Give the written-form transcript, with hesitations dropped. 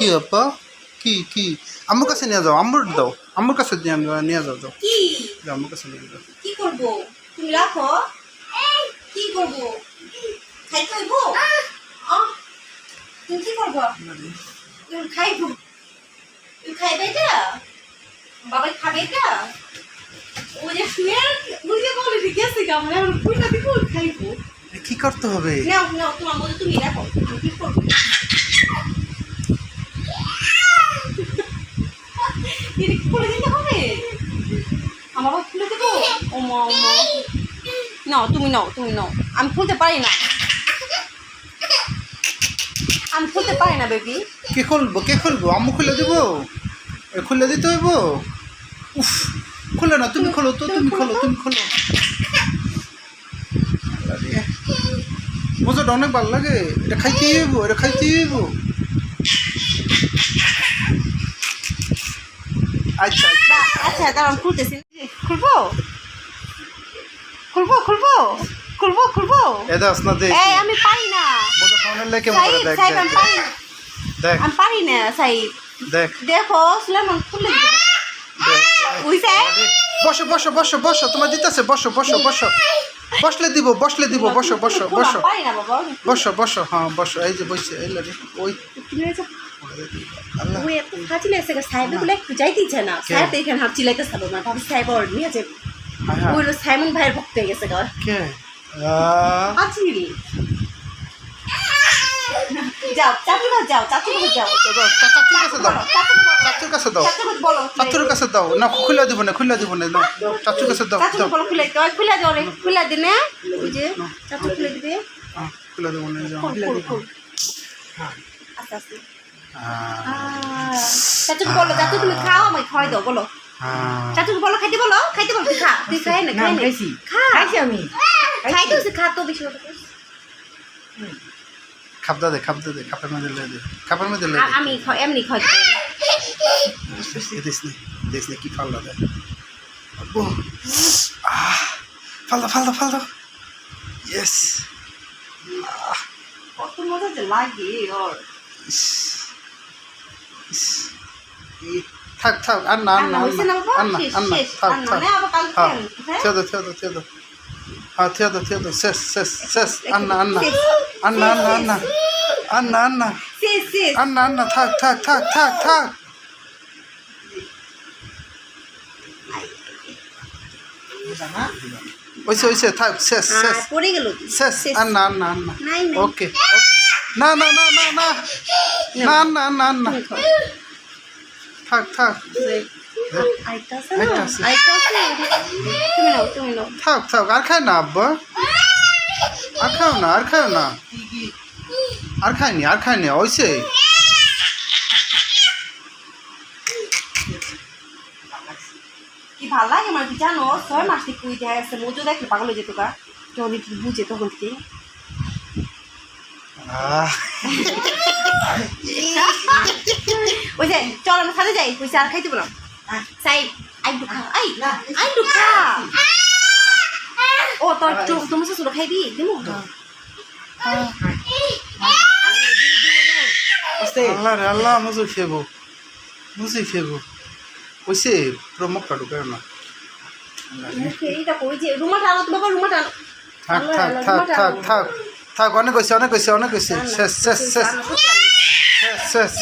কি আপা কি আম্মুর কাছে নিয়ে যাও, আম্মুর দাও, আম্মুর কাছে নিয়ে যাও যাও কি আম্মুর কাছে নিয়ে যাও। কি করব তুমি রাখো কি করব খাইতে হইব তুমি কি করব তুমি খাইব তুমি খাইবে এটা বাবা খাবে এটা ওই যে শুয়ে ওই যে বলে ঠিক আছে আমরা পুরো দিব খাইব কি করতে হবে? নাও নাও তোমার মধ্যে তুমি রাখো আমি কি করব এটা কি করে দিতে হবে আমার বাবা খুলে দেবো ও মা নাও তুমি নাও আমি খুলতে পারি না আমি খুলতে পারি না বেবি কে খুলবো আম্মু খুলে দেবো? খুলে দিতে হইব? উফ খুলে না, তুমি খোলো তো, তুমি খোলো মজাটা অনেক ভালো লাগে, এটা খাইতে হইব। আচ্ছা আচ্ছা দাঁড়ান খুলতেছি খুলবো এটা আসনা দে এই আমি পারি না মজা খাওয়ানোর লাগে কেমন করে দেখ সাইব আমি পারি না দেখ আমি পারি না সাইব দেখ দেখো সুলেমান খুলে দিবে উইছে বসো তোমার দিতেছে, বসো বসলে দিব বসো পারি না বাবা বসো হ্যাঁ বসো, এই যে বসে এই লাগে ওই আল্লাহ ওই এত হাঁচিলে এসে সাইব বলে একটু যাইতেছে না সাইব এখানে হাত চিলাইতে থাকবো না ভাবি সাইব আর নিয়ে যাবে ওই সাইমন ভাইয়ের ভক্ত হয়ে গেছে গা কে হাঁচিল যাও চাচুর কাছে যাও বলো চাচুর কাছে দাও না, খুলে দিব না না চাচুর কাছে দাও চাচুর বলো খুলে দাও রে খুলে দিনে ওই যে চাচু খুলে দিবে খুলে দেবো না যাও আস্তে আস্তে চাচুকে বলো চাচু তুমি খাও আমায় খাওয়াই দাও বলো চাচুকে বলো খাইতে বলো তুই খা তুই খাই না খাইছি আমি খাইতে হচ্ছে খা তো বেশি খাপদা দে খাপের মধ্যে লে দে আমি এমনি খাইতে পারি দেখ কি ফালদা দে ফালদা ইয়েস কত মজা যে লাগে ওর থাক আর না থেদো শেষ আন্না থাক ওইসে থাক শেষ পড়ে গেল আন্না ওকে না থাক থাক আর খাই না আব্বা আর খাও না আর খাইনি ওইসে কি ভালো লাগে আমার কি জানো 6 মাস থেকে কুই দেখা গেছে মজু দেখলে পাগল হয়ে যেত গা যখন একটু বুঝে তখন থেকে ওই যে চল আমরা সাথে যাই ওই আর খাইতে বললাম সাই আই দুখা ও তোর তোমার শ্বশুর খাইবি দিমু আল্লাহ মুজি ফেবো ওইসে প্রমুখটা ঢুকে না এইটা কই যে রুমাটা আনো বাবা রুমাটা থাক অনেক হয়েছে শেষ